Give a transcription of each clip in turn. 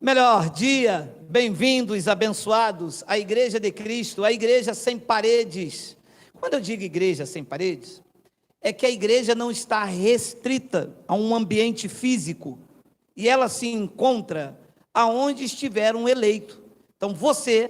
Melhor dia, bem-vindos, abençoados, à Igreja de Cristo, a igreja sem paredes. Quando eu digo igreja sem paredes, é que a igreja não está restrita a um ambiente físico, e ela se encontra aonde estiver um eleito. Então você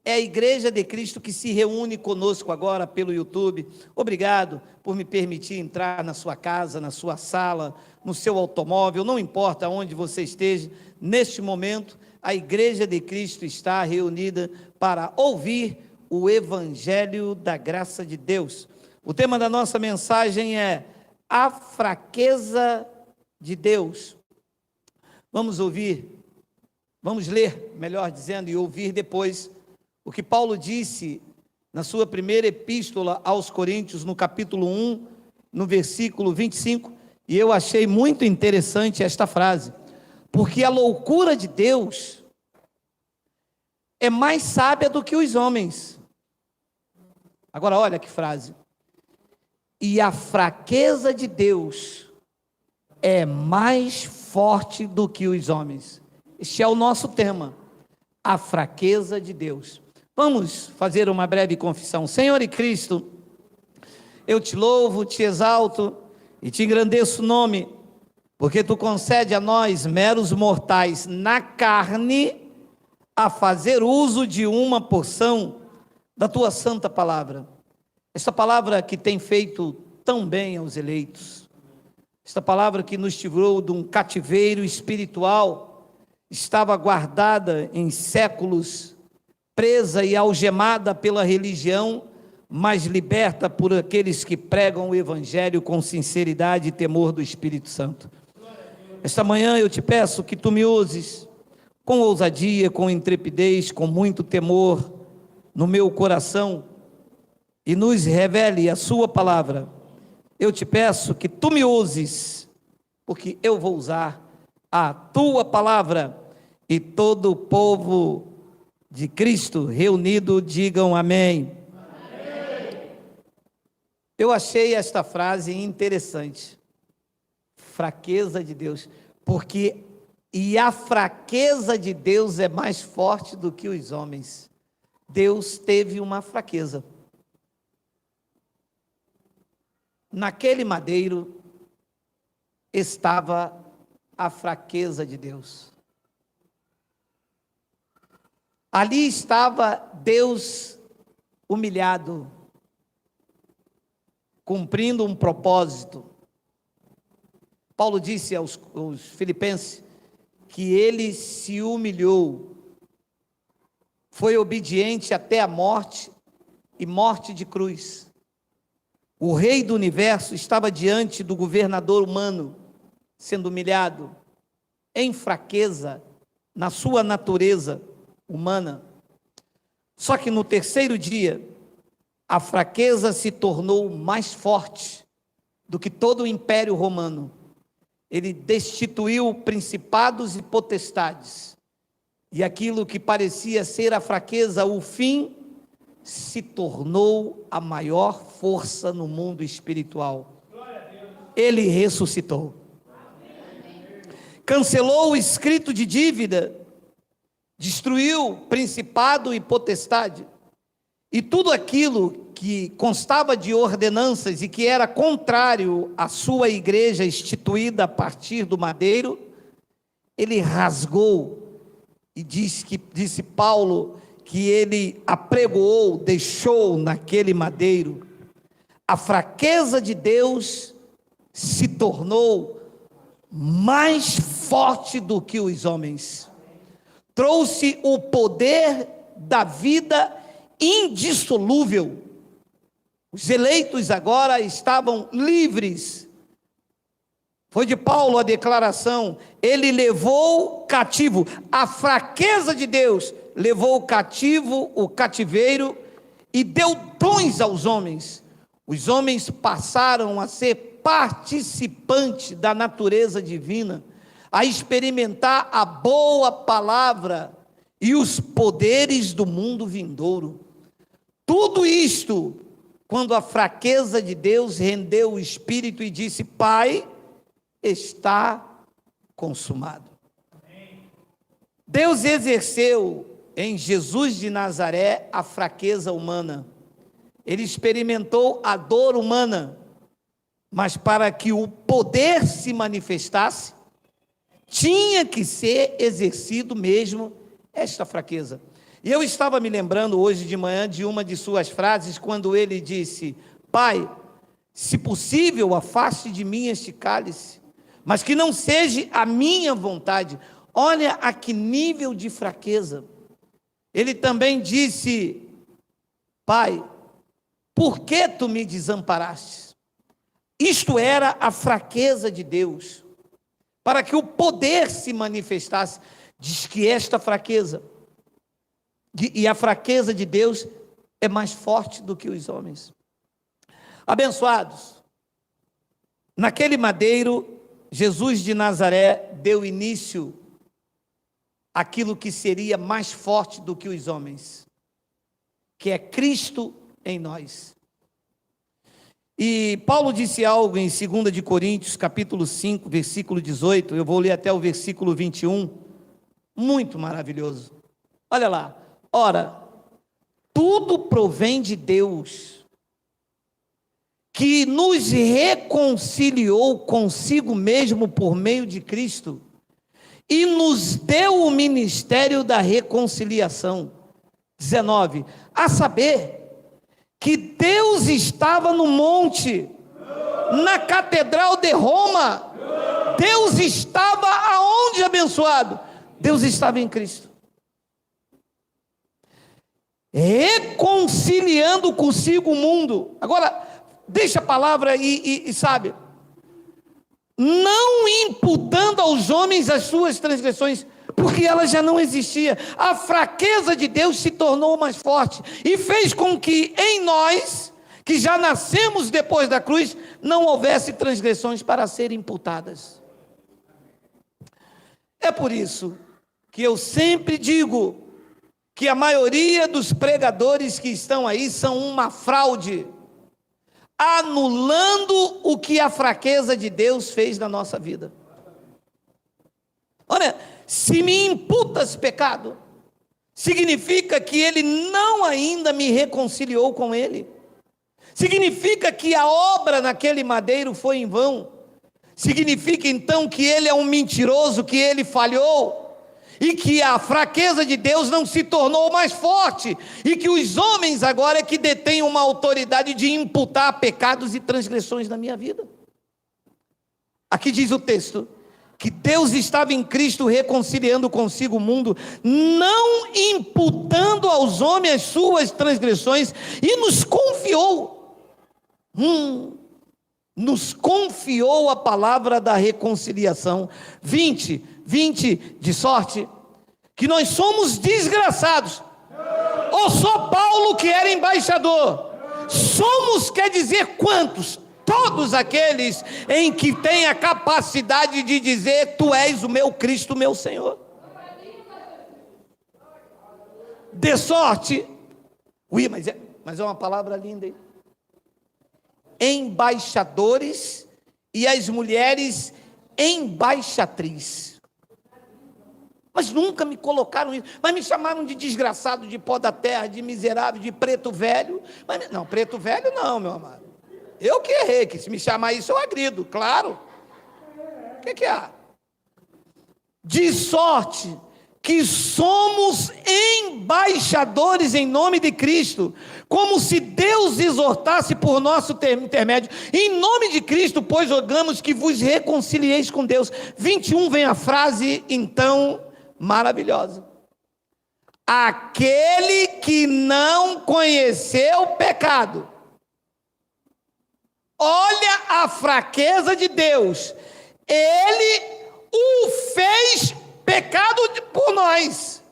é a Igreja de Cristo que se reúne conosco agora pelo YouTube. Obrigado por me permitir entrar na sua casa, na sua sala, no seu automóvel, não importa onde você esteja. Neste momento, a Igreja de Cristo está reunida para ouvir o Evangelho da graça de Deus. O tema da nossa mensagem é a fraqueza de Deus. Vamos ler, melhor dizendo, e ouvir depois o que Paulo disse na sua primeira epístola aos Coríntios, no capítulo 1, no versículo 25, e eu achei muito interessante esta frase: porque a loucura de Deus é mais sábia do que os homens. Agora olha que frase: e a fraqueza de Deus é mais forte do que os homens. Este é o nosso tema, a fraqueza de Deus. Vamos fazer uma breve confissão. Senhor e Cristo, eu te louvo, te exalto e te engrandeço o nome, porque tu concede a nós, meros mortais, na carne, a fazer uso de uma porção da tua santa palavra. Esta palavra que tem feito tão bem aos eleitos, esta palavra que nos tirou de um cativeiro espiritual, estava guardada em séculos, presa e algemada pela religião, mas liberta por aqueles que pregam o Evangelho com sinceridade e temor do Espírito Santo. Esta manhã eu te peço que tu me uses com ousadia, com intrepidez, com muito temor no meu coração e nos revele a sua palavra. Eu te peço que tu me uses, porque eu vou usar a tua palavra, e todo o povo de Cristo reunido digam amém. Amém. Eu achei esta frase interessante, fraqueza de Deus, porque e a fraqueza de Deus é mais forte do que os homens. Deus teve uma fraqueza. Naquele madeiro estava a fraqueza de Deus. Ali estava Deus humilhado, cumprindo um propósito. Paulo disse aos Filipenses que ele se humilhou, foi obediente até a morte, e morte de cruz. O rei do universo estava diante do governador humano, sendo humilhado, em fraqueza, na sua natureza humana. Só que no terceiro dia, a fraqueza se tornou mais forte do que todo o império romano. Ele destituiu principados e potestades, e aquilo que parecia ser a fraqueza, o fim, se tornou a maior força no mundo espiritual. Ele ressuscitou. Cancelou o escrito de dívida, destruiu principado e potestade, e tudo aquilo que constava de ordenanças e que era contrário à sua igreja instituída a partir do madeiro, ele rasgou, e disse Paulo que ele apregoou, deixou naquele madeiro. A fraqueza de Deus se tornou mais forte do que os homens. Trouxe o poder da vida indissolúvel. Os eleitos agora estavam livres. Foi de Paulo a declaração: ele levou cativo, a fraqueza de Deus levou cativo o cativeiro e deu dons aos homens. Os homens passaram a ser participantes da natureza divina, a experimentar a boa palavra e os poderes do mundo vindouro. Tudo isto, quando a fraqueza de Deus rendeu o espírito e disse: Pai, está consumado. Deus exerceu em Jesus de Nazaré a fraqueza humana. Ele experimentou a dor humana, mas para que o poder se manifestasse, tinha que ser exercido mesmo esta fraqueza. E eu estava me lembrando hoje de manhã de uma de suas frases, quando ele disse: Pai, se possível, afaste de mim este cálice, mas que não seja a minha vontade. Olha a que nível de fraqueza. Ele também disse: Pai, por que tu me desamparaste? Isto era a fraqueza de Deus, para que o poder se manifestasse. Diz que esta fraqueza, e a fraqueza de Deus é mais forte do que os homens. Abençoados, naquele madeiro, Jesus de Nazaré deu início àquilo que seria mais forte do que os homens, que é Cristo em nós. E Paulo disse algo em 2 de Coríntios, capítulo 5, versículo 18, eu vou ler até o versículo 21, muito maravilhoso. Olha lá: ora, tudo provém de Deus, que nos reconciliou consigo mesmo por meio de Cristo, e nos deu o ministério da reconciliação. 19, a saber, que Deus estava no monte, na catedral de Roma. Deus estava aonde, abençoado? Deus estava em Cristo, reconciliando consigo o mundo. Agora, deixa a palavra e sabe, não imputando aos homens as suas transgressões, porque ela já não existia. A fraqueza de Deus se tornou mais forte e fez com que em nós, que já nascemos depois da cruz, não houvesse transgressões para serem imputadas. É por isso que eu sempre digo que a maioria dos pregadores que estão aí são uma fraude, anulando o que a fraqueza de Deus fez na nossa vida. Olha, se me imputas pecado, significa que ele não ainda me reconciliou com ele. Significa que a obra naquele madeiro foi em vão. Significa então que ele é um mentiroso, que ele falhou, e que a fraqueza de Deus não se tornou mais forte, e que os homens agora é que detêm uma autoridade de imputar pecados e transgressões na minha vida. Aqui diz o texto que Deus estava em Cristo reconciliando consigo o mundo, não imputando aos homens as suas transgressões, e nos confiou a palavra da reconciliação. 20, de sorte que nós somos desgraçados. Ou só Paulo que era embaixador? Somos, quer dizer quantos? Todos aqueles em que tem a capacidade de dizer: tu és o meu Cristo, meu Senhor. De sorte, mas é uma palavra linda, hein? Embaixadores, e as mulheres embaixatriz. Mas nunca me colocaram isso, mas me chamaram de desgraçado, de pó da terra, de miserável, de preto velho. Mas não, preto velho não, meu amado. Eu que errei, que se me chamar isso eu agrido, claro. O que há? De sorte que somos embaixadores em nome de Cristo, como se Deus exortasse por nosso intermédio. Em nome de Cristo, pois rogamos que vos reconcilieis com Deus. 21 vem a frase, então, maravilhosa: aquele que não conheceu pecado. Olha a fraqueza de Deus, ele o fez pecado por nós,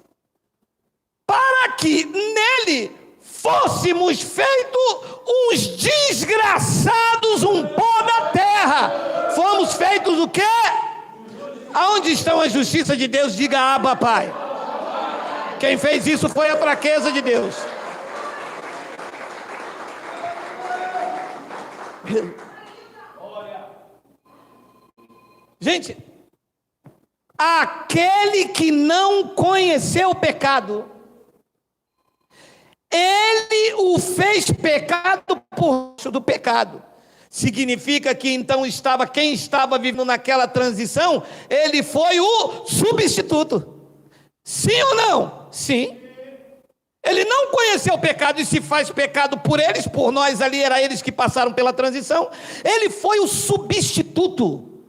para que nele fôssemos feitos uns desgraçados, um pó da terra. Fomos feitos o quê? Aonde estão a justiça de Deus? Diga: Abba, Pai. Quem fez isso foi a fraqueza de Deus. Gente, Aquele que não conheceu o pecado, ele o fez pecado por do pecado. Significa que então quem estava vivendo naquela transição, ele foi o substituto. Sim ou não? Sim. Ele não conheceu o pecado e se faz pecado por eles, por nós ali, era eles que passaram pela transição. Ele foi o substituto.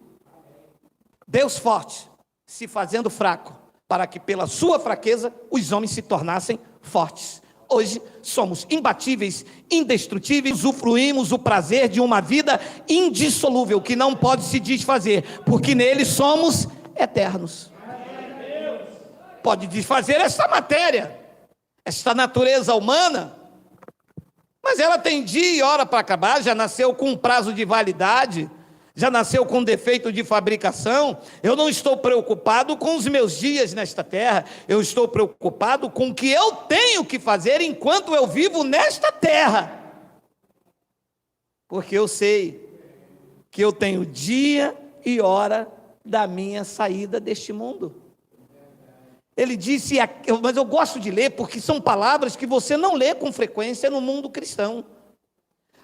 Deus forte, se fazendo fraco, para que pela sua fraqueza os homens se tornassem fortes. Hoje somos imbatíveis, indestrutíveis, usufruímos o prazer de uma vida indissolúvel, que não pode se desfazer, porque nele somos eternos. Pode desfazer essa matéria, esta natureza humana, mas ela tem dia e hora para acabar, já nasceu com um prazo de validade, já nasceu com defeito de fabricação. Eu não estou preocupado com os meus dias nesta terra, eu estou preocupado com o que eu tenho que fazer enquanto eu vivo nesta terra, porque eu sei que eu tenho dia e hora da minha saída deste mundo. Ele disse, mas eu gosto de ler porque são palavras que você não lê com frequência no mundo cristão.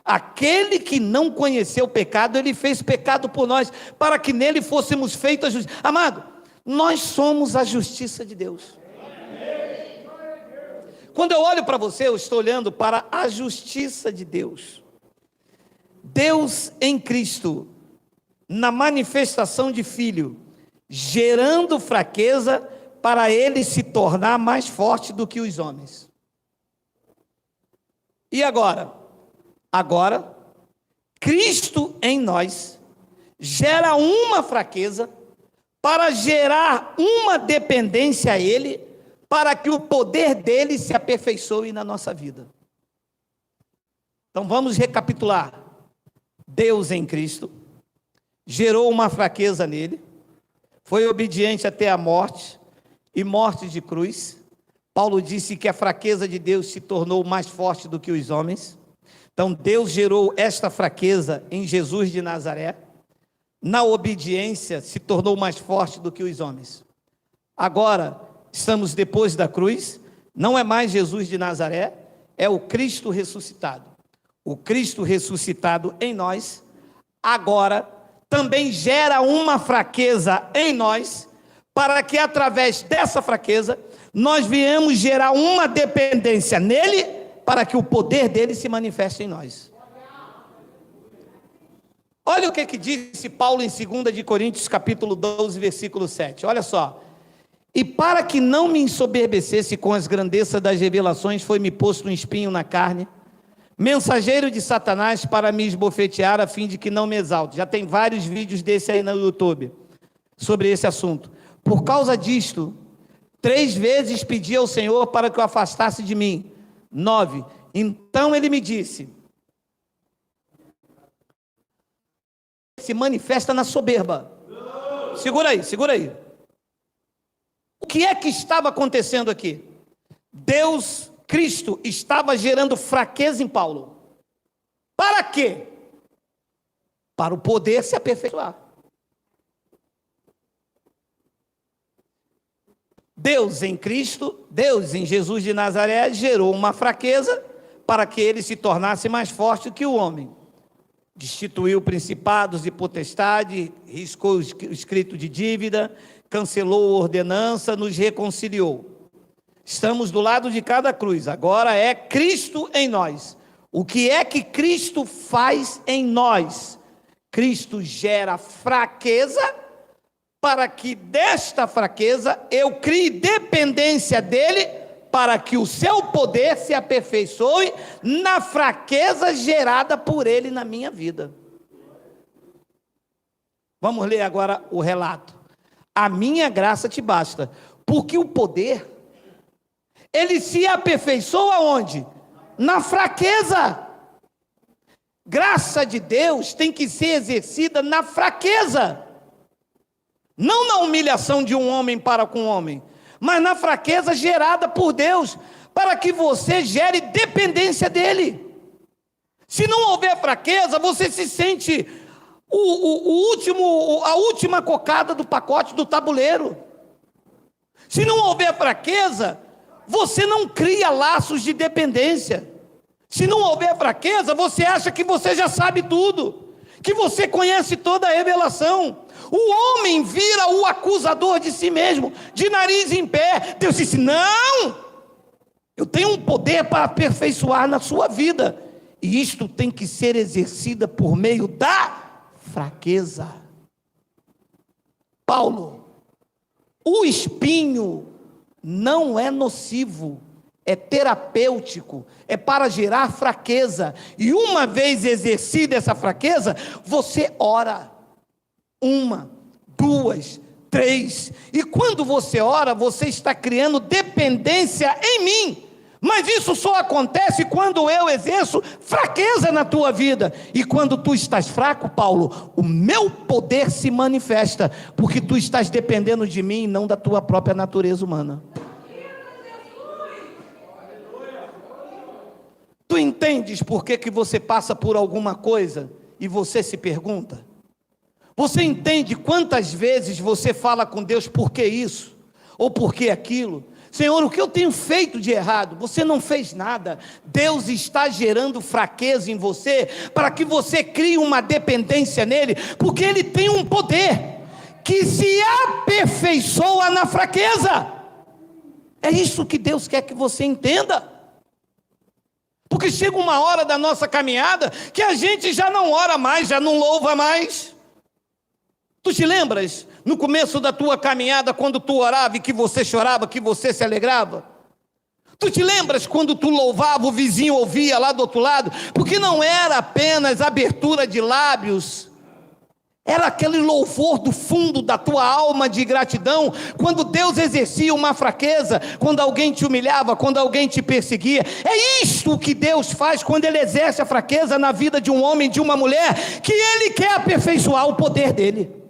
Aquele que não conheceu o pecado, ele fez pecado por nós, para que nele fôssemos feitos a justiça. Amado, nós somos a justiça de Deus. Quando eu olho para você, eu estou olhando para a justiça de Deus. Deus em Cristo, na manifestação de Filho, gerando fraqueza, para ele se tornar mais forte do que os homens. E agora? Agora, Cristo em nós gera uma fraqueza para gerar uma dependência a Ele, para que o poder dele se aperfeiçoe na nossa vida. Então vamos recapitular. Deus em Cristo gerou uma fraqueza nele, foi obediente até a morte, e morte de cruz. Paulo disse que a fraqueza de Deus se tornou mais forte do que os homens. Então Deus gerou esta fraqueza em Jesus de Nazaré. Na obediência se tornou mais forte do que os homens. Agora estamos depois da cruz. Não é mais Jesus de Nazaré, é o Cristo ressuscitado. O Cristo ressuscitado em nós agora também gera uma fraqueza em nós, para que através dessa fraqueza, nós viemos gerar uma dependência nele, para que o poder dele se manifeste em nós. Olha o que disse Paulo em 2 de Coríntios, capítulo 12, versículo 7. Olha só. E para que não me ensoberbecesse com as grandezas das revelações, foi-me posto um espinho na carne, mensageiro de Satanás para me esbofetear, a fim de que não me exalte. Já tem vários vídeos desse aí no YouTube, sobre esse assunto. Por causa disto, 3 vezes pedi ao Senhor para que o afastasse de mim. 9. Então ele me disse: se manifesta na soberba. Segura aí, segura aí. O que é que estava acontecendo aqui? Deus, Cristo, estava gerando fraqueza em Paulo. Para quê? Para o poder se aperfeiçoar. Deus em Cristo, Deus em Jesus de Nazaré, gerou uma fraqueza para que ele se tornasse mais forte que o homem. Destituiu principados e potestade, riscou o escrito de dívida, cancelou a ordenança, nos reconciliou. Estamos do lado de cada cruz, agora é Cristo em nós. O que é que Cristo faz em nós? Cristo gera fraqueza, para que desta fraqueza eu crie dependência dele, para que o seu poder se aperfeiçoe na fraqueza gerada por ele na minha vida. Vamos ler agora o relato. A minha graça te basta, porque o poder, ele se aperfeiçoa onde? Na fraqueza. Graça de Deus tem que ser exercida na fraqueza. Não na humilhação de um homem para com um homem, mas na fraqueza gerada por Deus, para que você gere dependência dele. Se não houver fraqueza, você se sente a última cocada do pacote do tabuleiro. Se não houver fraqueza, você não cria laços de dependência. Se não houver fraqueza, você acha que você já sabe tudo, que você conhece toda a revelação. O homem vira o acusador de si mesmo, de nariz em pé. Deus disse: não, eu tenho um poder para aperfeiçoar na sua vida, e isto tem que ser exercida por meio da fraqueza. Paulo, o espinho não é nocivo, é terapêutico, é para gerar fraqueza, e uma vez exercida essa fraqueza, você ora, 1, 2, 3, e quando você ora, você está criando dependência em mim. Mas isso só acontece quando eu exerço fraqueza na tua vida. E quando tu estás fraco, Paulo, o meu poder se manifesta, porque tu estás dependendo de mim e não da tua própria natureza humana. Tu entendes por que você passa por alguma coisa e você se pergunta? Você entende quantas vezes você fala com Deus: por que isso? Ou por que aquilo? Senhor, o que eu tenho feito de errado? Você não fez nada. Deus está gerando fraqueza em você, para que você crie uma dependência nele, porque ele tem um poder que se aperfeiçoa na fraqueza. É isso que Deus quer que você entenda. Porque chega uma hora da nossa caminhada que a gente já não ora mais, já não louva mais. Tu te lembras, no começo da tua caminhada, quando tu orava e que você chorava, que você se alegrava? Tu te lembras quando tu louvava, o vizinho ouvia lá do outro lado? Porque não era apenas abertura de lábios, era aquele louvor do fundo da tua alma de gratidão, quando Deus exercia uma fraqueza, quando alguém te humilhava, quando alguém te perseguia. É isto que Deus faz quando Ele exerce a fraqueza na vida de um homem, de uma mulher, que Ele quer aperfeiçoar o poder dele.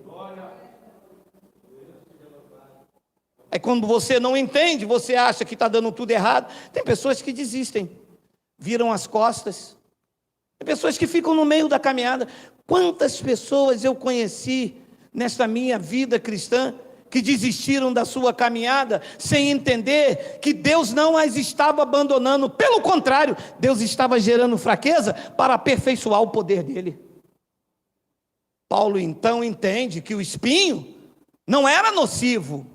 É quando você não entende, você acha que está dando tudo errado. Tem pessoas que desistem, viram as costas. Tem pessoas que ficam no meio da caminhada. Quantas pessoas eu conheci nesta minha vida cristã que desistiram da sua caminhada sem entender que Deus não as estava abandonando. Pelo contrário, Deus estava gerando fraqueza para aperfeiçoar o poder dele. Paulo então entende que o espinho não era nocivo,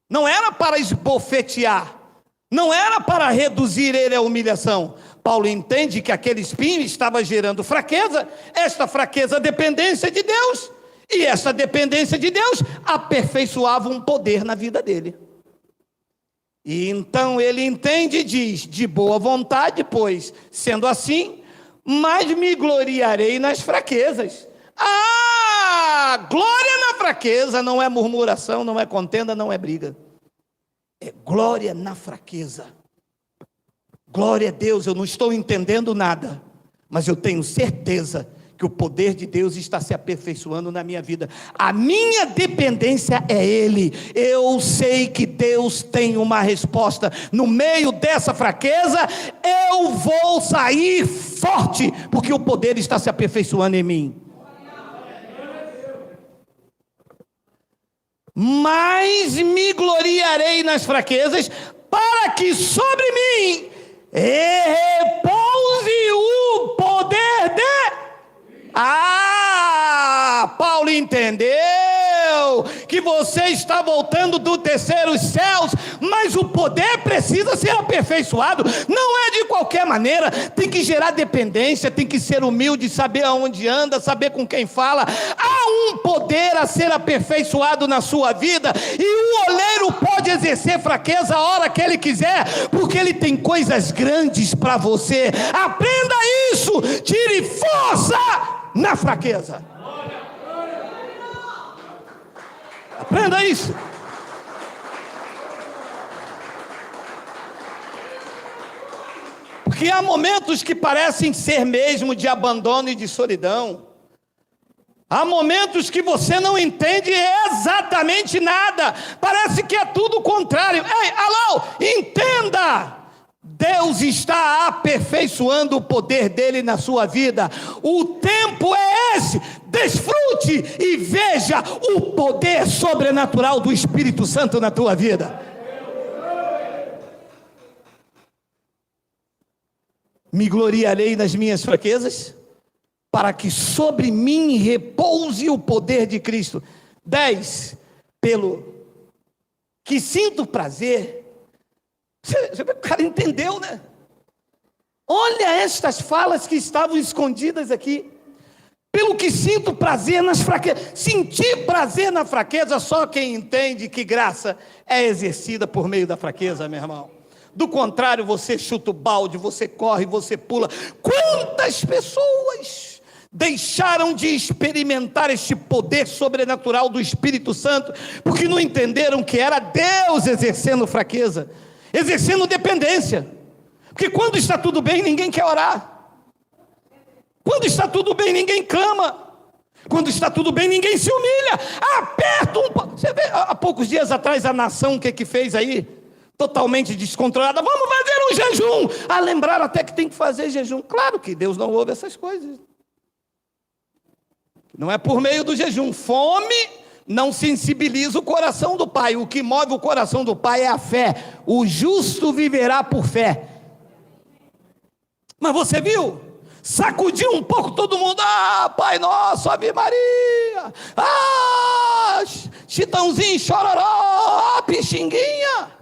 não era para esbofetear, não era para reduzir ele à humilhação. Paulo entende que aquele espinho estava gerando fraqueza, esta fraqueza dependência de Deus, e essa dependência de Deus aperfeiçoava um poder na vida dele. E então ele entende e diz: de boa vontade, pois, sendo assim, mas me gloriarei nas fraquezas. Glória na fraqueza não é murmuração, não é contenda, não é briga. É glória na fraqueza. Glória a Deus, eu não estou entendendo nada, mas eu tenho certeza que o poder de Deus está se aperfeiçoando na minha vida. A minha dependência é Ele. Eu sei que Deus tem uma resposta. No meio dessa fraqueza, eu vou sair forte, porque o poder está se aperfeiçoando em mim. Mas me gloriarei nas fraquezas, para que sobre mim repouse o poder de... Paulo entendeu que você está voltando do terceiro céus, mas o poder precisa ser aperfeiçoado. Não é de qualquer maneira, tem que gerar dependência, tem que ser humilde, saber aonde anda, saber com quem fala. Há um poder a ser aperfeiçoado na sua vida, e o oleiro pode exercer fraqueza a hora que ele quiser, porque ele tem coisas grandes para você. Aprenda isso, tire força na fraqueza. Aprenda isso. Porque há momentos que parecem ser mesmo de abandono e de solidão. Há momentos que você não entende exatamente nada. Parece que é tudo o contrário. Ei, alô, entenda. Deus está aperfeiçoando o poder dele na sua vida. O tempo é esse. Desfrute e veja o poder sobrenatural do Espírito Santo na tua vida. Me gloriarei nas minhas fraquezas, para que sobre mim repouse o poder de Cristo. 10. Pelo que sinto prazer. O cara entendeu, né? Olha estas falas que estavam escondidas aqui. Pelo que sinto prazer nas fraquezas. Sentir prazer na fraqueza, só quem entende que graça é exercida por meio da fraqueza, meu irmão. Do contrário, você chuta o balde, você corre, você pula. Quantas pessoas deixaram de experimentar este poder sobrenatural do Espírito Santo, porque não entenderam que era Deus exercendo fraqueza, exercendo dependência. Porque quando está tudo bem, ninguém quer orar. Quando está tudo bem, ninguém clama. Quando está tudo bem, ninguém se humilha. Aperta um pouco. Você vê, há poucos dias atrás, a nação, o que fez aí? Totalmente descontrolada. Vamos fazer um jejum. Lembraram até que tem que fazer jejum. Claro que Deus não ouve essas coisas. Não é por meio do jejum. Fome não sensibiliza o coração do Pai. O que move o coração do Pai é a fé. O justo viverá por fé. Mas você viu? Sacudiu um pouco todo mundo. Pai nosso, Ave Maria. Chitãozinho, chororó, pixinguinha.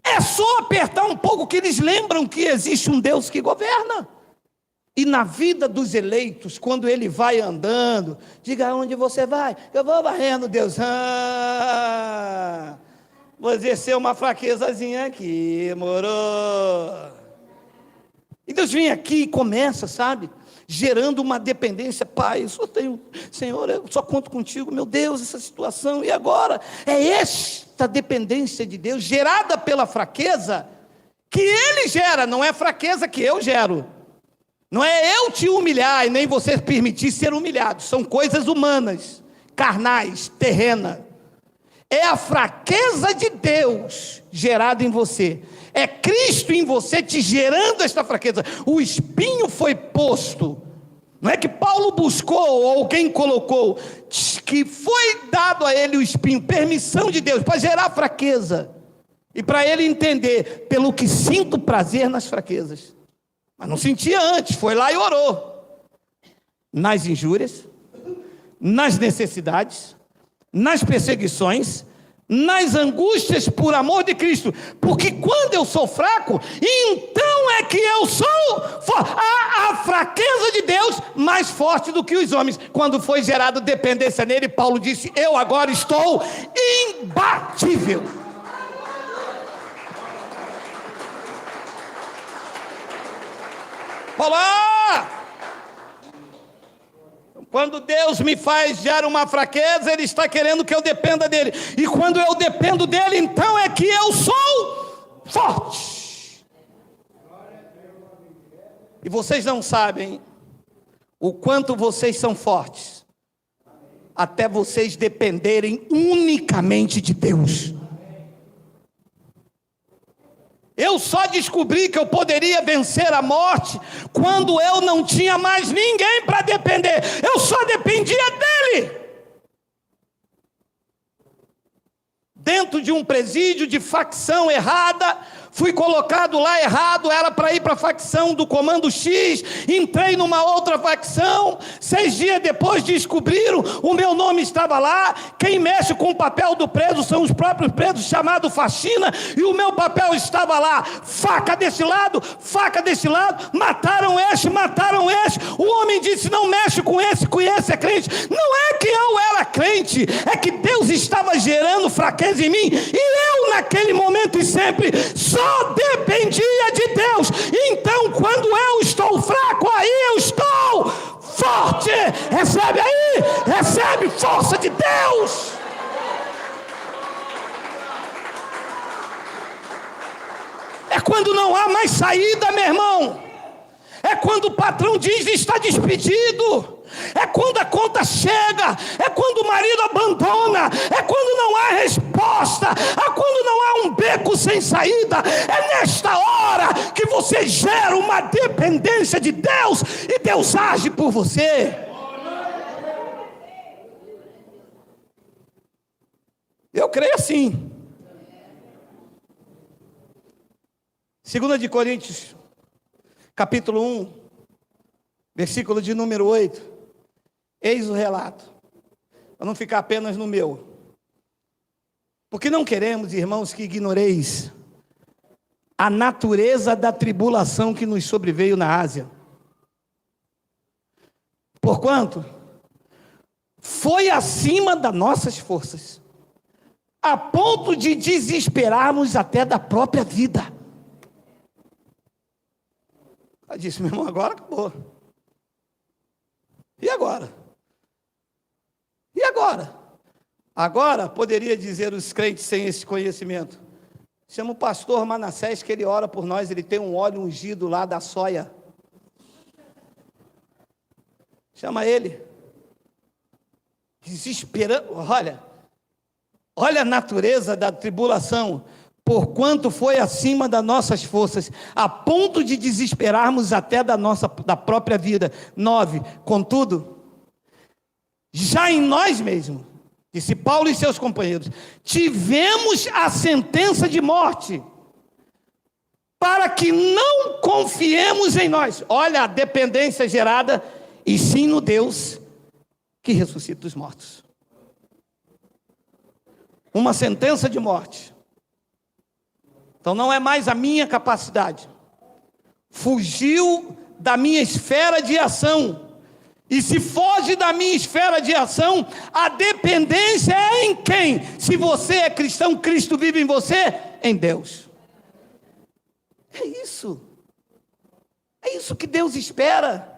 É só apertar um pouco que eles lembram que existe um Deus que governa. E na vida dos eleitos, quando ele vai andando, diga onde você vai, eu vou varrendo, Deus. Vou exercer uma fraquezazinha aqui, moro. E Deus vem aqui e começa, sabe, gerando uma dependência. Pai, eu só tenho, Senhor, eu só conto contigo, meu Deus, essa situação, e agora? É esta dependência de Deus, gerada pela fraqueza, que Ele gera, não é fraqueza que eu gero. Não é eu te humilhar e nem você permitir ser humilhado. São coisas humanas, carnais, terrenas. É a fraqueza de Deus gerada em você. É Cristo em você te gerando esta fraqueza. O espinho foi posto. Não é que Paulo buscou ou alguém colocou. Que foi dado a ele o espinho. Permissão de Deus para gerar fraqueza. E para ele entender. Pelo que sinto prazer nas fraquezas. Mas não sentia antes, foi lá e orou. Nas injúrias, nas necessidades, nas perseguições, nas angústias por amor de Cristo. Porque quando eu sou fraco, então é que eu sou a fraqueza de Deus mais forte do que os homens. Quando foi gerado dependência nele, Paulo disse, eu agora estou imbatível. Olá! Quando Deus me faz gerar uma fraqueza, Ele está querendo que eu dependa dEle. E quando eu dependo dEle, então é que eu sou forte. E vocês não sabem o quanto vocês são fortes, até vocês dependerem unicamente de Deus. Eu só descobri que eu poderia vencer a morte quando eu não tinha mais ninguém para depender. Eu só dependia dele. Dentro de um presídio de facção errada, fui colocado lá errado, era para ir para a facção do Comando X, entrei numa outra facção, 6 dias depois descobriram, o meu nome estava lá, quem mexe com o papel do preso são os próprios presos, chamado faxina, e o meu papel estava lá, faca desse lado, mataram este, o homem disse, não mexe com esse é crente. Não é que eu era crente, é que Deus estava gerando fraqueza em mim, e eu naquele momento e sempre, só dependia de Deus. Então quando eu estou fraco, aí eu estou forte. Recebe aí, recebe força de Deus. É quando não há mais saída, meu irmão. É quando o patrão diz está despedido. é quando a conta chega, é quando o marido abandona, é quando não há resposta, é quando não há um beco sem saída. É nesta hora que você gera uma dependência de Deus e Deus age por você. Eu creio assim. 2 de Coríntios, capítulo 1, versículo de número 8. Eis o relato, para não ficar apenas no meu. Porque não queremos, irmãos, que ignoreis a natureza da tribulação que nos sobreveio na Ásia. Porquanto foi acima das nossas forças, a ponto de desesperarmos até da própria vida. Eu disse, meu irmão, agora acabou. E agora? E agora? Agora, poderia dizer os crentes sem esse conhecimento, chama o pastor Manassés, que ele ora por nós, ele tem um óleo ungido lá da soia. Chama ele. Desesperando, olha a natureza da tribulação, porquanto foi acima das nossas forças, a ponto de desesperarmos até da própria vida. 9, contudo, já em nós mesmos, disse Paulo e seus companheiros, tivemos a sentença de morte, para que não confiemos em nós. Olha a dependência gerada, e sim no Deus que ressuscita os mortos. Uma sentença de morte. Então não é mais a minha capacidade. Fugiu da minha esfera de ação. E se foge da minha esfera de ação, a dependência é em quem? Se você é cristão, Cristo vive em você? Em Deus. É isso. É isso que Deus espera.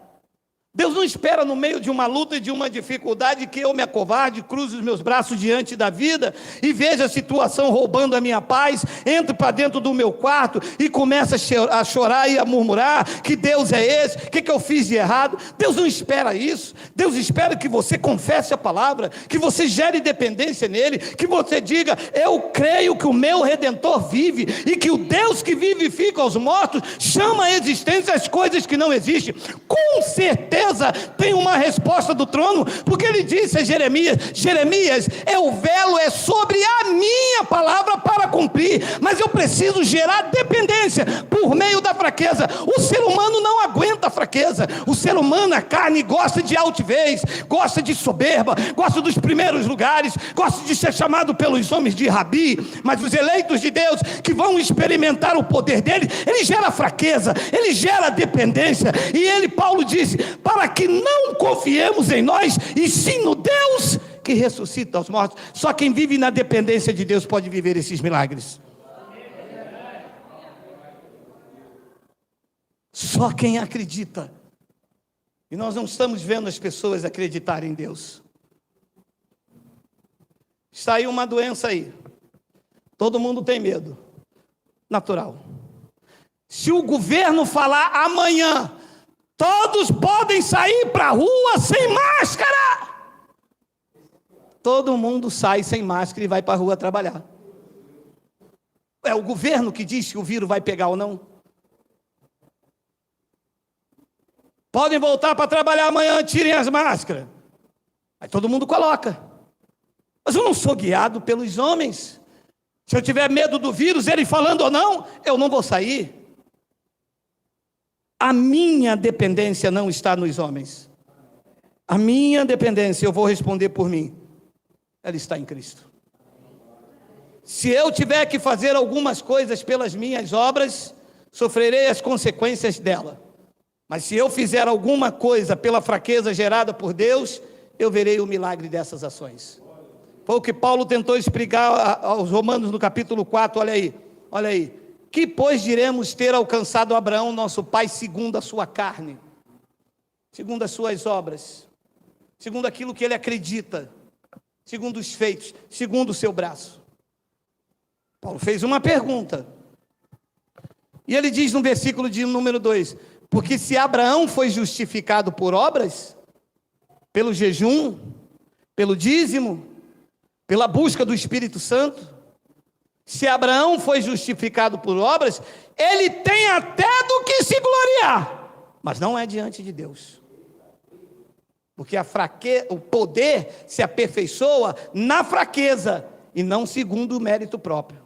Deus não espera no meio de uma luta e de uma dificuldade que eu me acovarde, cruze os meus braços diante da vida e veja a situação roubando a minha paz, entre para dentro do meu quarto e começa a chorar e a murmurar que Deus é esse, o que eu fiz de errado. Deus não espera isso. Deus espera que você confesse a palavra, que você gere dependência nele, que você diga, eu creio que o meu Redentor vive e que o Deus que vivifica os mortos chama à existência as coisas que não existem. Com certeza tem uma resposta do trono, porque ele disse a Jeremias, o velo é sobre a minha palavra para cumprir, mas eu preciso gerar dependência por meio da fraqueza. O ser humano não aguenta a fraqueza. O ser humano, a carne, gosta de altivez, gosta de soberba, gosta dos primeiros lugares, gosta de ser chamado pelos homens de rabi. Mas os eleitos de Deus que vão experimentar o poder dele, ele gera fraqueza, ele gera dependência. E Paulo disse, para que não confiemos em nós, e sim no Deus que ressuscita os mortos. Só quem vive na dependência de Deus pode viver esses milagres. Só quem acredita. E nós não estamos vendo as pessoas acreditarem em Deus. Está aí uma doença aí. Todo mundo tem medo. Natural. Se o governo falar amanhã, todos podem sair para a rua sem máscara, todo mundo sai sem máscara e vai para a rua trabalhar. É o governo que diz se o vírus vai pegar ou não. Podem voltar para trabalhar amanhã, tirem as máscaras. Aí todo mundo coloca. Mas eu não sou guiado pelos homens. Se eu tiver medo do vírus, ele falando ou não, eu não vou sair. A minha dependência não está nos homens. A minha dependência, eu vou responder por mim, ela está em Cristo. Se eu tiver que fazer algumas coisas pelas minhas obras, sofrerei as consequências dela. Mas se eu fizer alguma coisa pela fraqueza gerada por Deus, eu verei o milagre dessas ações. Foi o que Paulo tentou explicar aos Romanos no capítulo 4, olha aí. Que, pois, diremos ter alcançado Abraão, nosso pai, segundo a sua carne, segundo as suas obras, segundo aquilo que ele acredita, segundo os feitos, segundo o seu braço. Paulo fez uma pergunta, e ele diz no versículo de número 2, porque se Abraão foi justificado por obras, Pelo jejum, pelo dízimo, pela busca do Espírito Santo. Se Abraão foi justificado por obras, ele tem até do que se gloriar, mas não é diante de Deus. Porque o poder se aperfeiçoa na fraqueza, e não segundo o mérito próprio,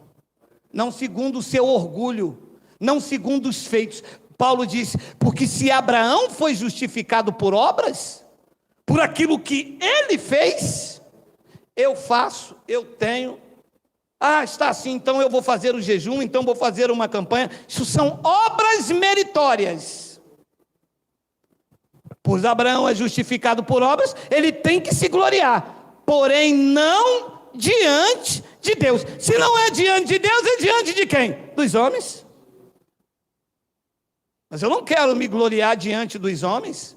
não segundo o seu orgulho, não segundo os feitos. Paulo diz, porque se Abraão foi justificado por obras, por aquilo que ele fez, eu faço, eu tenho. Está assim, então eu vou fazer o jejum, então vou fazer uma campanha. Isso são obras meritórias. Pois Abraão é justificado por obras, ele tem que se gloriar, porém não diante de Deus. Se não é diante de Deus, é diante de quem? Dos homens. Mas eu não quero me gloriar diante dos homens.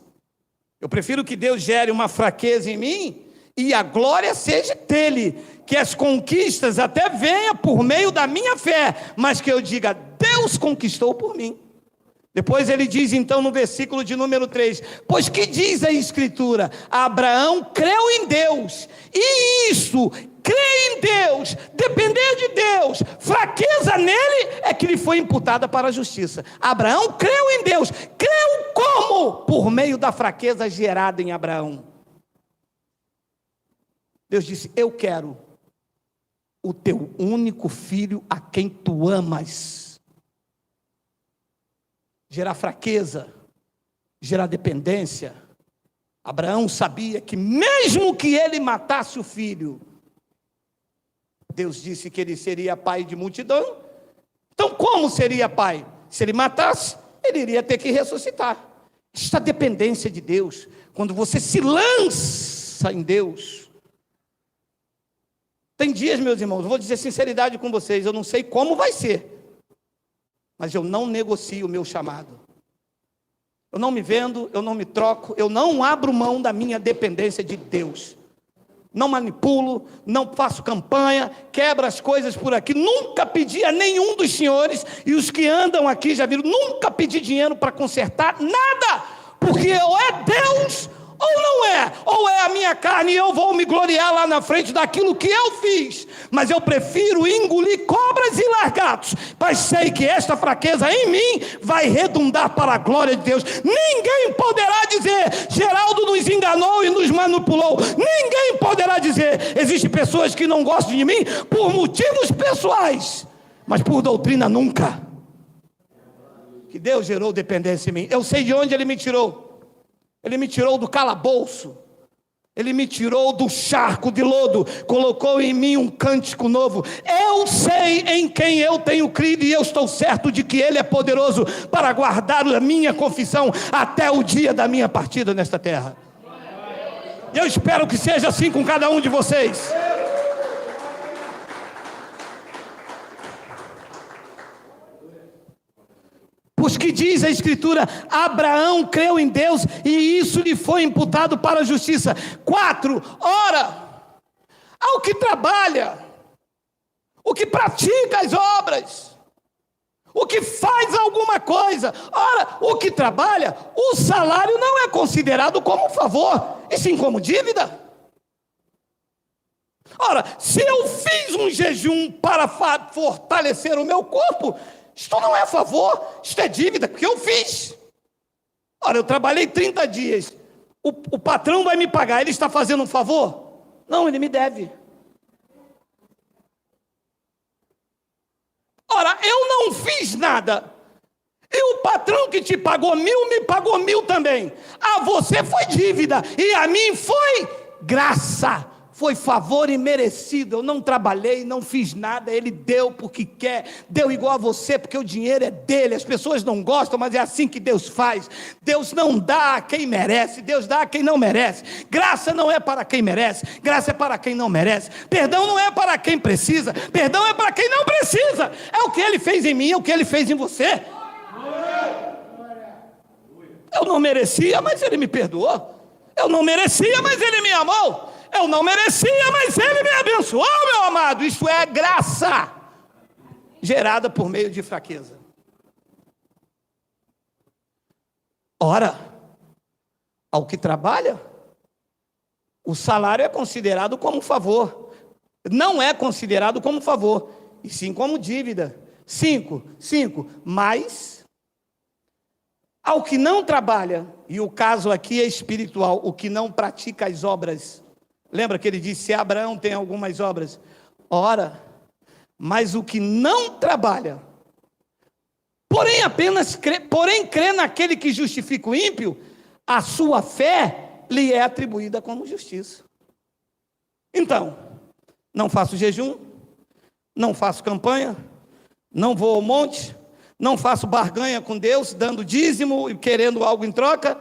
Eu prefiro que Deus gere uma fraqueza em mim e a glória seja dele, que as conquistas até venham por meio da minha fé, mas que eu diga, Deus conquistou por mim. Depois ele diz então no versículo de número 3, pois que diz a Escritura, Abraão creu em Deus, e isso, crer em Deus, depender de Deus, fraqueza nele, é que lhe foi imputada para a justiça. Abraão creu em Deus, creu como? Por meio da fraqueza gerada em Abraão. Deus disse, eu quero o teu único filho a quem tu amas. Gerar fraqueza, gerar dependência. Abraão sabia que mesmo que ele matasse o filho, Deus disse que ele seria pai de multidão. Então como seria pai? Se ele matasse, ele iria ter que ressuscitar. Esta dependência de Deus, quando você se lança em Deus. Tem dias, meus irmãos, eu vou dizer sinceridade com vocês, eu não sei como vai ser, mas eu não negocio o meu chamado. Eu não me vendo, eu não me troco, eu não abro mão da minha dependência de Deus. Não manipulo, não faço campanha, quebro as coisas por aqui. Nunca pedi a nenhum dos senhores, e os que andam aqui já viram, nunca pedi dinheiro para consertar, nada, porque ou é Deus ou não é, ou é a minha carne e eu vou me gloriar lá na frente daquilo que eu fiz, mas eu prefiro engolir cobras e lagartos, mas sei que esta fraqueza em mim vai redundar para a glória de Deus. Ninguém poderá dizer, Geraldo nos enganou e nos manipulou. Ninguém poderá dizer, existem pessoas que não gostam de mim por motivos pessoais, mas por doutrina nunca. Que Deus gerou dependência em mim. Eu sei de onde Ele me tirou. Ele me tirou do calabouço, Ele me tirou do charco de lodo, colocou em mim um cântico novo. Eu sei em quem eu tenho crido, e eu estou certo de que Ele é poderoso para guardar a minha confissão até o dia da minha partida nesta terra. E eu espero que seja assim com cada um de vocês. Pois que diz a Escritura, Abraão creu em Deus e isso lhe foi imputado para a justiça. 4, ora, ao que trabalha, o que pratica as obras, o que faz alguma coisa, ora, o que trabalha, o salário não é considerado como favor, e sim como dívida. Ora, se eu fiz um jejum para fortalecer o meu corpo, isto não é favor, isto é dívida, porque eu fiz. Ora, eu trabalhei 30 dias, o patrão vai me pagar, ele está fazendo um favor? Não, ele me deve. Ora, eu não fiz nada, e o patrão que te pagou 1.000, me pagou 1.000 também. A você foi dívida, e a mim foi graça. Foi favor imerecido. Eu não trabalhei, não fiz nada, Ele deu porque quer, deu igual a você, porque o dinheiro é dele. As pessoas não gostam, mas é assim que Deus faz. Deus não dá a quem merece, Deus dá a quem não merece. Graça não é para quem merece, graça é para quem não merece. Perdão não é para quem precisa, perdão é para quem não precisa. É o que Ele fez em mim, é o que Ele fez em você. Eu não merecia, mas Ele me perdoou. Eu não merecia, mas Ele me amou. Eu não merecia, mas Ele me abençoou, meu amado. Isso é graça gerada por meio de fraqueza. Ora, ao que trabalha, O salário é considerado como favor. Não é considerado como favor, e sim como dívida. 5. Mas ao que não trabalha, e o caso aqui é espiritual, o que não pratica as obras. Lembra que ele disse, se Abraão tem algumas obras? Ora, mas o que não trabalha, porém crê naquele que justifica o ímpio, a sua fé lhe é atribuída como justiça. Então, não faço jejum, não faço campanha, não vou ao monte, não faço barganha com Deus, dando dízimo e querendo algo em troca.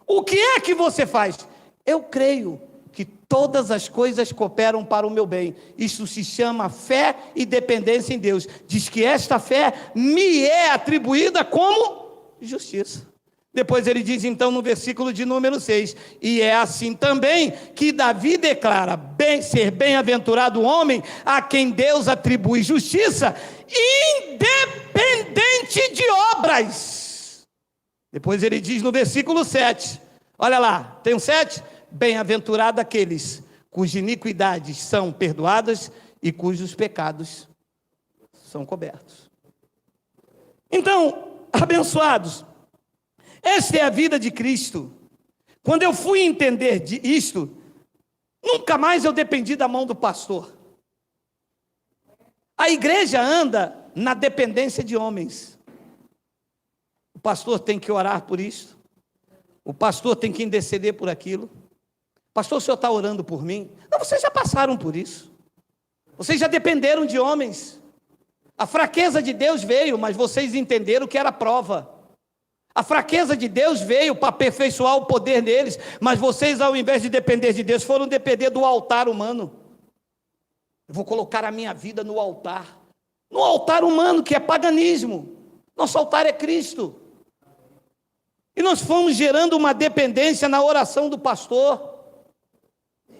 O que é que você faz? Eu creio que todas as coisas cooperam para o meu bem. Isso se chama fé e dependência em Deus. Diz que esta fé me é atribuída como justiça. Depois ele diz então no versículo de número 6, e é assim também que Davi declara, ser bem-aventurado o homem a quem Deus atribui justiça, independente de obras. Depois ele diz no versículo 7, olha lá, tem um 7? Bem-aventurado aqueles cujas iniquidades são perdoadas e cujos pecados são cobertos. Então, abençoados, esta é a vida de Cristo. Quando eu fui entender isto, nunca mais eu dependi da mão do pastor. A igreja anda na dependência de homens. O pastor tem que orar por isso. O pastor tem que interceder por aquilo. Pastor, o senhor está orando por mim? Não, vocês já passaram por isso. Vocês já dependeram de homens. A fraqueza de Deus veio, mas vocês entenderam que era prova. A fraqueza de Deus veio para aperfeiçoar o poder deles, mas vocês, ao invés de depender de Deus, foram depender do altar humano. Eu vou colocar a minha vida no altar humano, que é paganismo. Nosso altar é Cristo. E nós fomos gerando uma dependência na oração do pastor.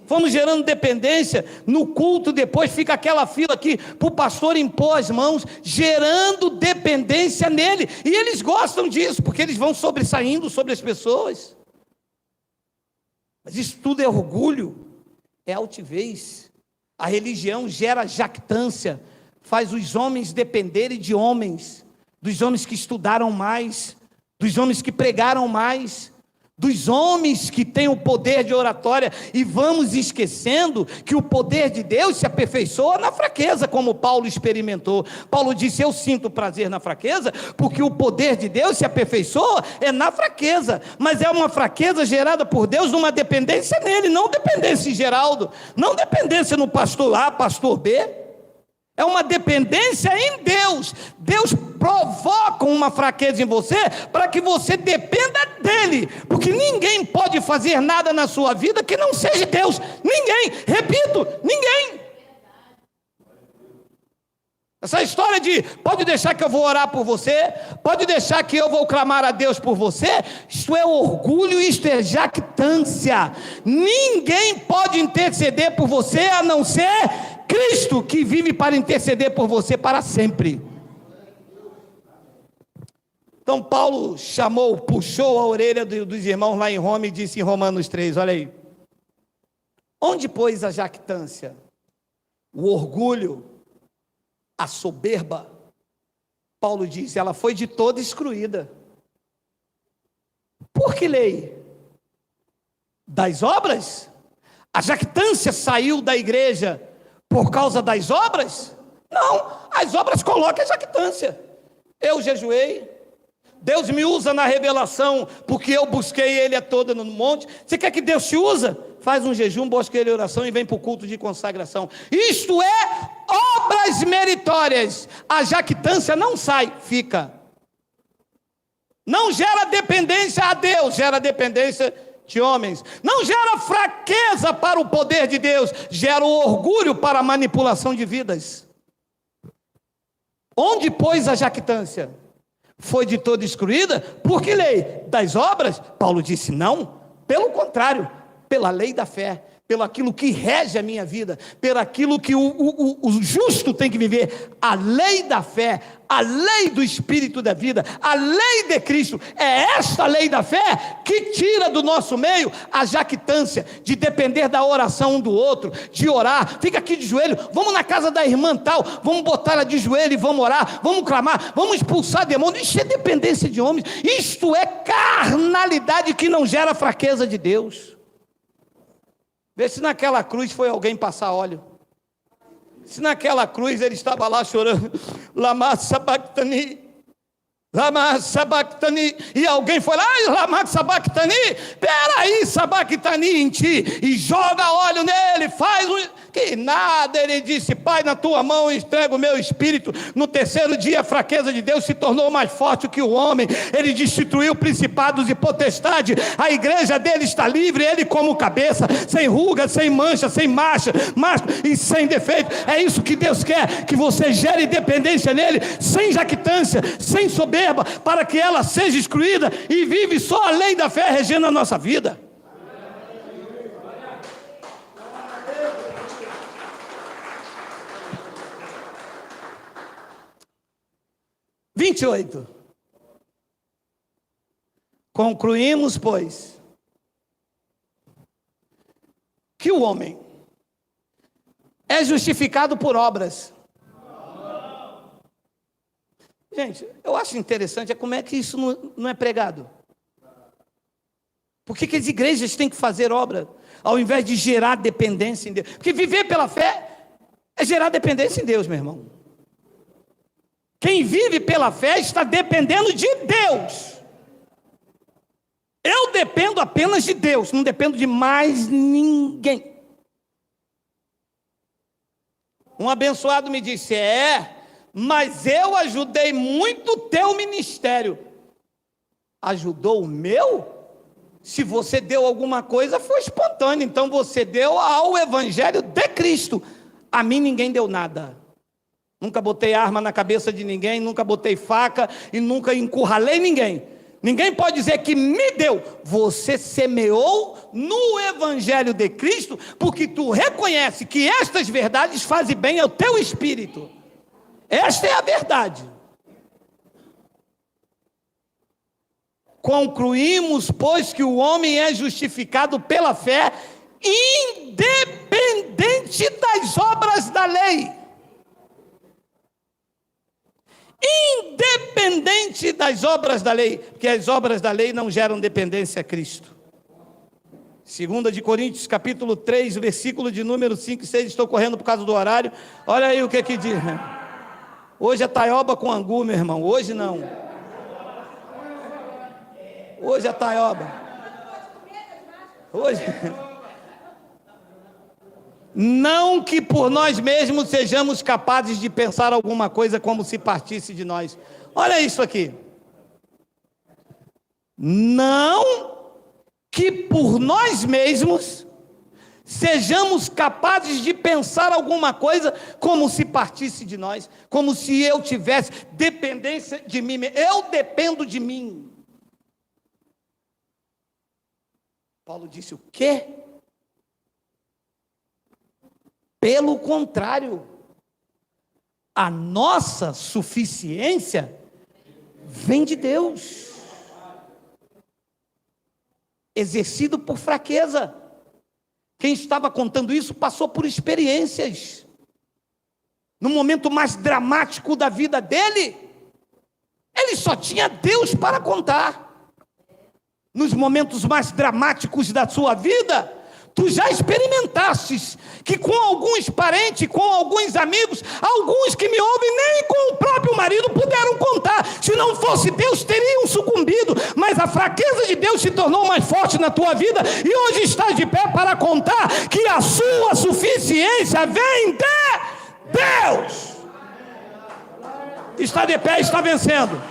Fomos gerando dependência no culto, depois fica aquela fila aqui para o pastor impor as mãos, gerando dependência nele. E eles gostam disso, porque eles vão sobressaindo sobre as pessoas. Mas isso tudo é orgulho, é altivez. A religião gera jactância, faz os homens dependerem de homens, dos homens que estudaram mais, dos homens que pregaram mais, dos homens que têm o poder de oratória, e vamos esquecendo que o poder de Deus se aperfeiçoa na fraqueza, como Paulo experimentou. Paulo disse, eu sinto prazer na fraqueza, porque o poder de Deus se aperfeiçoa na fraqueza, mas é uma fraqueza gerada por Deus, numa dependência nele, não dependência em Geraldo, não dependência no pastor A, pastor B, é uma dependência em Deus. Deus provoca uma fraqueza em você, para que você dependa dele, porque ninguém pode fazer nada na sua vida que não seja Deus, ninguém, repito, ninguém. Essa história de, pode deixar que eu vou orar por você, pode deixar que eu vou clamar a Deus por você, isto é orgulho, isto é jactância. Ninguém pode interceder por você, a não ser Cristo, que vive para interceder por você para sempre. Então Paulo puxou a orelha dos irmãos lá em Roma e disse em Romanos 3, olha aí, onde pois a jactância, o orgulho, a soberba? Paulo diz, ela foi de toda excluída. Por que lei? Das obras? A jactância saiu da igreja por causa das obras? Não, as obras colocam a jactância. Eu jejuei, Deus me usa na revelação, porque eu busquei Ele a toda no monte. Você quer que Deus te usa? Faz um jejum, busca Ele em oração e vem para o culto de consagração. Isto é obras meritórias. A jactância não sai, fica. Não gera dependência a Deus, gera dependência de homens. Não gera fraqueza para o poder de Deus, gera o orgulho para a manipulação de vidas. Onde, pois, a jactância foi de toda excluída? Por que lei? Das obras? Paulo disse não, pelo contrário, pela lei da fé, pelo aquilo que rege a minha vida, pelo aquilo que o justo tem que viver, a lei da fé, a lei do Espírito da vida, a lei de Cristo. É esta lei da fé que tira do nosso meio a jactância de depender da oração um do outro, de orar. Fica aqui de joelho, vamos na casa da irmã tal, vamos botar ela de joelho e vamos orar, vamos clamar, vamos expulsar demônios. Isso é dependência de homens, isto é carnalidade que não gera fraqueza de Deus. Vê se naquela cruz foi alguém passar óleo. Se naquela cruz ele estava lá chorando, Lama Sabachthani, Lama Sabachthani, e alguém foi lá, Lama Sabachthani, peraí, Sabachthani em ti, e joga óleo nele, faz que nada. Ele disse: Pai, na tua mão eu entrego o meu espírito. No terceiro dia a fraqueza de Deus se tornou mais forte que o homem, ele destituiu principados e potestade, a igreja dele está livre, ele como cabeça, sem ruga, sem mancha, sem marcha, mas e sem defeito. É isso que Deus quer, que você gere dependência nele, sem jactância, sem soberba, para que ela seja excluída e vive só a lei da fé regendo a nossa vida. 28. Concluímos, pois, que o homem é justificado por obras. Gente, eu acho interessante como é que isso não é pregado. Por que as igrejas têm que fazer obra, ao invés de gerar dependência em Deus? Porque viver pela fé é gerar dependência em Deus, meu irmão. Quem vive pela fé está dependendo de Deus. Eu dependo apenas de Deus, não dependo de mais ninguém. Um abençoado me disse: mas eu ajudei muito o teu ministério. Ajudou o meu? Se você deu alguma coisa, foi espontâneo. Então você deu ao evangelho de Cristo. A mim ninguém deu nada. Nunca botei arma na cabeça de ninguém, nunca botei faca e nunca encurralei ninguém. Ninguém pode dizer que me deu. Você semeou no evangelho de Cristo, porque tu reconhece que estas verdades fazem bem ao teu espírito. Esta é a verdade. Concluímos, pois, que o homem é justificado pela fé, independente das obras da lei. Independente das obras da lei, porque as obras da lei não geram dependência a Cristo. 2 de Coríntios, capítulo 3, versículo de número 5 e 6, estou correndo por causa do horário. Olha aí o que diz, né? Hoje é taioba com angu, meu irmão, hoje não. Hoje é taioba. Hoje... Não que por nós mesmos sejamos capazes de pensar alguma coisa como se partisse de nós. Olha isso aqui. Não que por nós mesmos sejamos capazes de pensar alguma coisa como se partisse de nós, como se eu tivesse dependência de mim. Eu dependo de mim. Paulo disse o quê? Pelo contrário, a nossa suficiência vem de Deus, exercido por fraqueza. Quem estava contando isso passou por experiências. No momento mais dramático da vida dele, ele só tinha Deus para contar. Nos momentos mais dramáticos da sua vida, tu já experimentastes que com alguns parentes, com alguns amigos, alguns que me ouvem, nem com o próprio marido puderam contar. Se não fosse Deus, teriam sucumbido. Mas a fraqueza de Deus se tornou mais forte na tua vida, e hoje estás de pé para contar que a sua suficiência vem de Deus. Está de pé, está vencendo.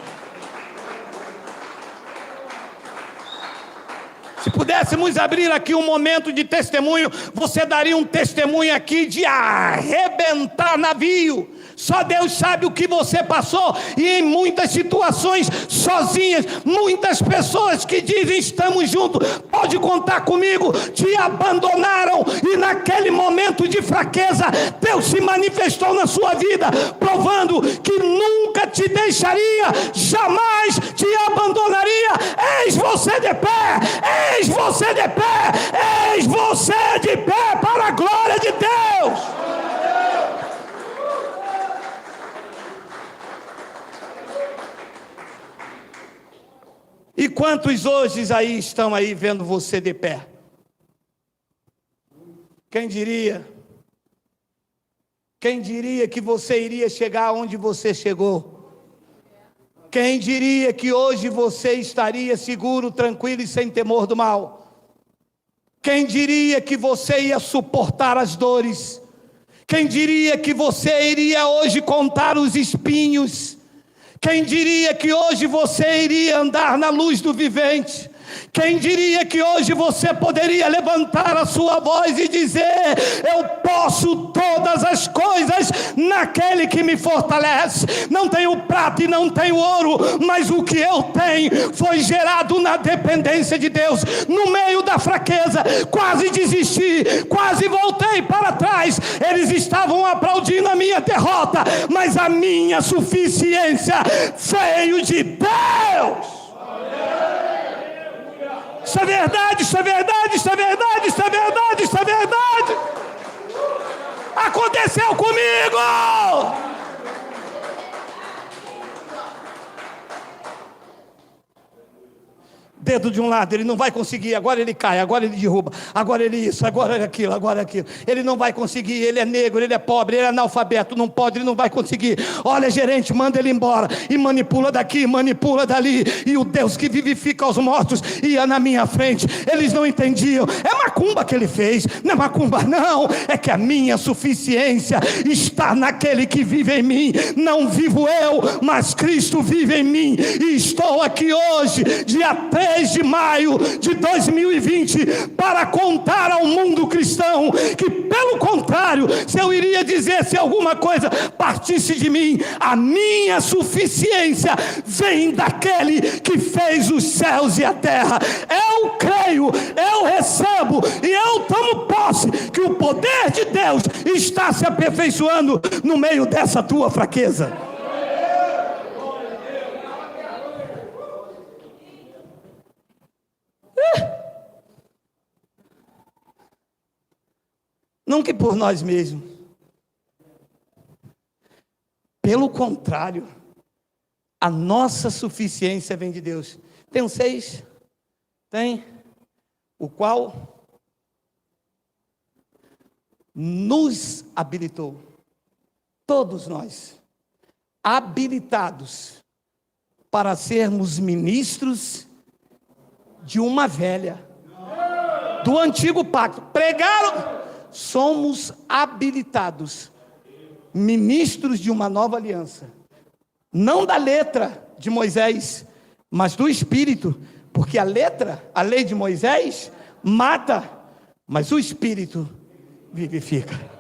Se pudéssemos abrir aqui um momento de testemunho, você daria um testemunho aqui de arrebentar navio. Só Deus sabe o que você passou, e em muitas situações sozinhas, muitas pessoas que dizem estamos juntos, pode contar comigo, te abandonaram, e naquele momento de fraqueza, Deus se manifestou na sua vida, provando que nunca te deixaria, jamais te abandonaria. Eis você de pé, eis você de pé, eis você de pé, para a glória de Deus. E quantos hoje aí estão aí vendo você de pé? Quem diria? Quem diria que você iria chegar onde você chegou? Quem diria que hoje você estaria seguro, tranquilo e sem temor do mal? Quem diria que você ia suportar as dores? Quem diria que você iria hoje contar os espinhos? Quem diria que hoje você iria andar na luz do vivente? Quem diria que hoje você poderia levantar a sua voz e dizer: eu posso todas as coisas naquele que me fortalece. Não tenho prata e não tenho ouro, mas o que eu tenho foi gerado na dependência de Deus. No meio da fraqueza, quase desisti, quase voltei para trás. Eles estavam aplaudindo a minha derrota, mas a minha suficiência veio de Deus. Isso é verdade, isso é verdade, isso é verdade, isso é verdade, isso é verdade. Aconteceu comigo. Dedo de um lado, ele não vai conseguir, agora ele cai, agora ele derruba, agora ele isso, agora ele aquilo, agora aquilo. Ele não vai conseguir, ele é negro, ele é pobre, ele é analfabeto, não pode, ele não vai conseguir. Olha, gerente, manda ele embora, e manipula daqui, manipula dali. E o Deus que vivifica os mortos ia na minha frente. Eles não entendiam. É macumba que ele fez, não é macumba não, é que a minha suficiência está naquele que vive em mim. Não vivo eu, mas Cristo vive em mim. E estou aqui hoje, dia 3 de maio de 2020, para contar ao mundo cristão que, pelo contrário, se eu iria dizer, se alguma coisa partisse de mim, a minha suficiência vem daquele que fez os céus e a terra. Eu creio, eu recebo e eu tomo posse que o poder de Deus está se aperfeiçoando no meio dessa tua fraqueza. Não que por nós mesmos, pelo contrário, a nossa suficiência vem de Deus. Tem um 6? Tem. O qual nos habilitou, todos nós, habilitados para sermos ministros de uma velha, do antigo pacto. Pregaram. Somos habilitados, ministros de uma nova aliança, não da letra de Moisés, mas do Espírito, porque a letra, a lei de Moisés, mata, mas o Espírito vivifica.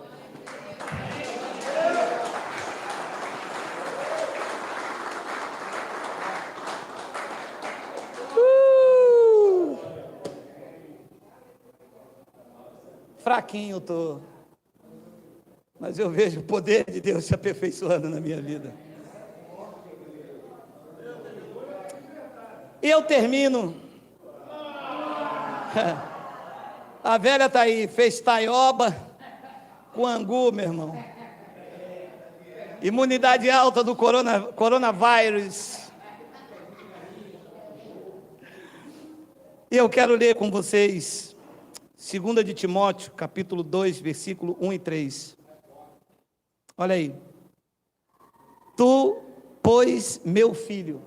Fraquinho eu estou, mas eu vejo o poder de Deus se aperfeiçoando na minha vida. E eu termino. A velha está aí, fez taioba com angu, meu irmão. Imunidade alta do coronavírus. E eu quero ler com vocês 2 de Timóteo, capítulo 2, versículo 1 e 3. Olha aí. Tu, pois, meu filho,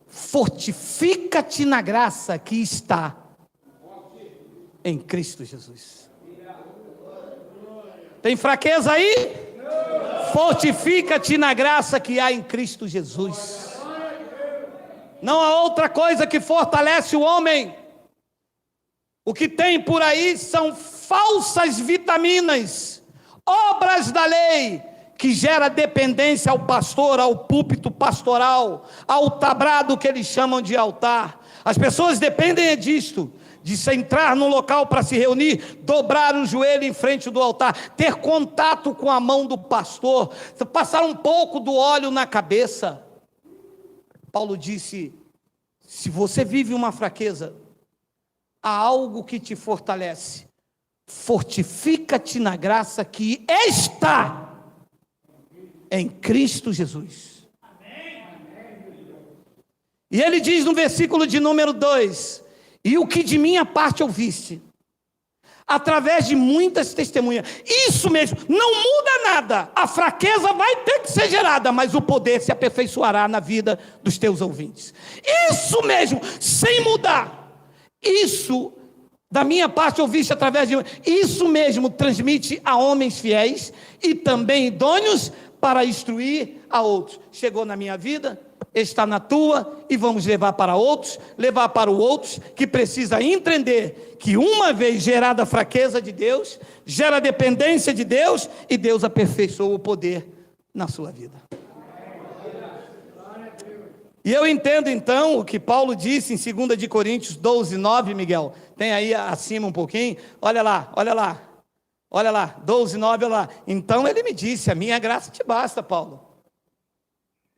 fortifica-te na graça que está em Cristo Jesus. Tem fraqueza aí? Fortifica-te na graça que há em Cristo Jesus. Não há outra coisa que fortalece o homem. O que tem por aí são falsas vitaminas, obras da lei, que gera dependência ao pastor, ao púlpito pastoral, ao tabrado que eles chamam de altar. As pessoas dependem disto, de se entrar no local para se reunir, dobrar o joelho em frente do altar, ter contato com a mão do pastor, passar um pouco do óleo na cabeça. Paulo disse: se você vive uma fraqueza, há algo que te fortalece. Fortifica-te na graça que está em Cristo Jesus. E ele diz no versículo de número 2: e o que de minha parte ouviste, através de muitas testemunhas. Isso mesmo, não muda nada. A fraqueza vai ter que ser gerada, mas o poder se aperfeiçoará na vida dos teus ouvintes. Isso mesmo, sem mudar. Isso, da minha parte, ouviste através de... Isso mesmo, transmite a homens fiéis e também idôneos para instruir a outros. Chegou na minha vida, está na tua, e vamos levar para outros, levar para os outros, que precisa entender que uma vez gerada a fraqueza de Deus, gera a dependência de Deus, e Deus aperfeiçoa o poder na sua vida. E eu entendo então o que Paulo disse em 2 de Coríntios 12, 9, Miguel, tem aí acima um pouquinho, olha lá, 12, 9, olha lá. Então ele me disse: a minha graça te basta, Paulo,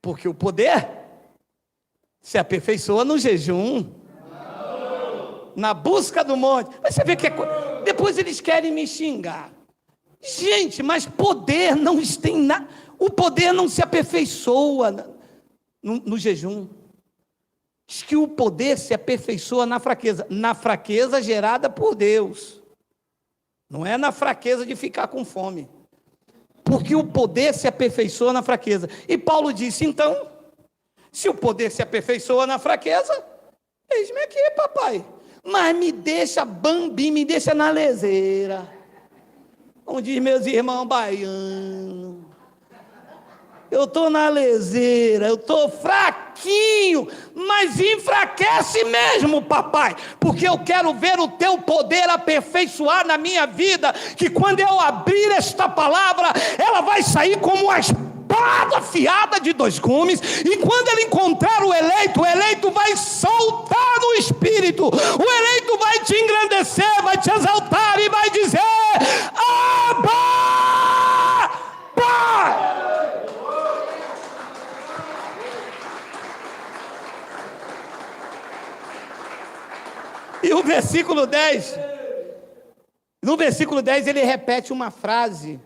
porque o poder se aperfeiçoa no jejum, na busca do monte. Mas você vê que depois eles querem me xingar. Gente, mas poder não tem nada. O poder não se aperfeiçoa no jejum. Diz que o poder se aperfeiçoa na fraqueza gerada por Deus. Não é na fraqueza de ficar com fome. Porque o poder se aperfeiçoa na fraqueza. E Paulo disse: então, se o poder se aperfeiçoa na fraqueza, eis-me aqui, papai. Mas me deixa bambi, me deixa na leseira. Como diz meus irmãos baianos. Eu estou na leseira, eu estou fraquinho, mas enfraquece mesmo, papai, porque eu quero ver o teu poder aperfeiçoar na minha vida, que quando eu abrir esta palavra, ela vai sair como uma espada afiada de 2 gumes, e quando ele encontrar o eleito vai soltar no espírito, o eleito vai te engrandecer, vai te exaltar e vai dizer: Abba, Pai. E o versículo 10, no versículo 10 ele repete uma frase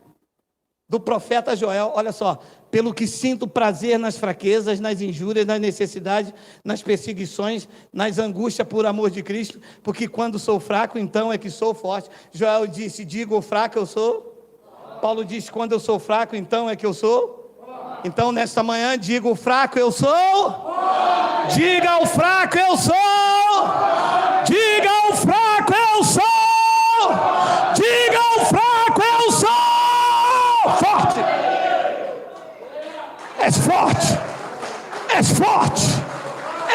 do profeta Joel, olha só: pelo que sinto prazer nas fraquezas, nas injúrias, nas necessidades, nas perseguições, nas angústias por amor de Cristo, porque quando sou fraco, então é que sou forte. Joel disse: digo fraco eu sou. Paulo disse: quando eu sou fraco, então é que eu sou. Então nesta manhã, digo fraco eu sou. Diga ao fraco eu sou. Diga ao fraco eu sou. Diga ao fraco eu sou. Forte. És forte. És forte.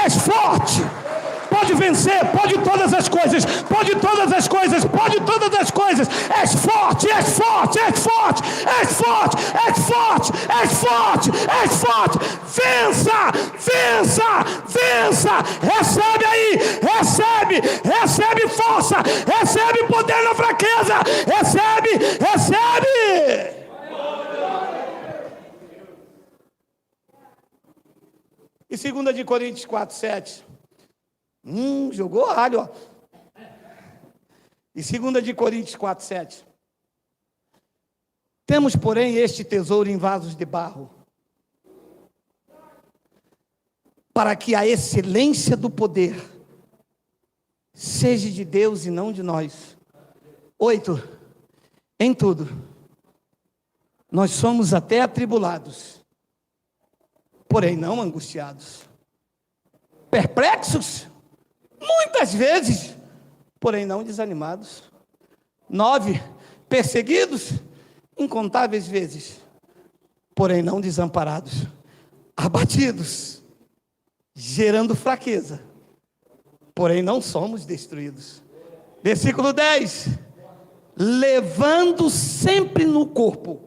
És forte. Pode vencer, pode todas as coisas, pode todas as coisas, pode todas as coisas. És forte, és forte, és forte, és forte, és forte, és forte, és forte. Vença, vença, vença. Recebe aí, recebe força, recebe poder na fraqueza, recebe. E 2 de Coríntios 4, 7. Jogou alho, ó. E 2 de Coríntios 4, 7. Temos, porém, este tesouro em vasos de barro, para que a excelência do poder seja de Deus e não de nós. 8. Em tudo, nós somos até atribulados, porém não angustiados, perplexos, muitas vezes, porém não desanimados. 9, perseguidos, incontáveis vezes, porém não desamparados, abatidos, gerando fraqueza, porém não somos destruídos. Versículo 10: levando sempre no corpo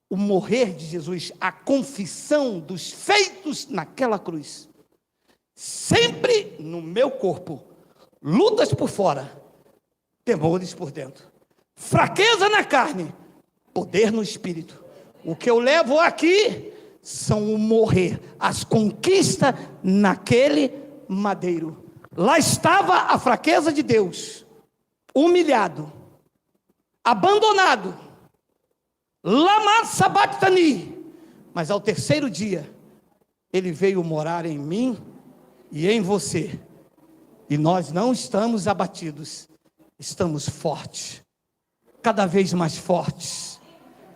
o morrer de Jesus, a confissão dos feitos naquela cruz. Sempre no meu corpo, lutas por fora, temores por dentro, fraqueza na carne, poder no espírito. O que eu levo aqui são o morrer, as conquistas naquele madeiro. Lá estava a fraqueza de Deus, humilhado, abandonado, lama sabatani, mas ao terceiro dia, ele veio morar em mim e em você, e nós não estamos abatidos, estamos fortes, cada vez mais fortes,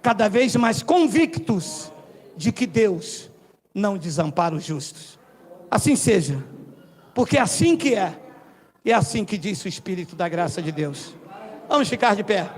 cada vez mais convictos de que Deus não desampara os justos. Assim seja, porque é assim que é, e é assim que diz o Espírito da graça de Deus. Vamos ficar de pé.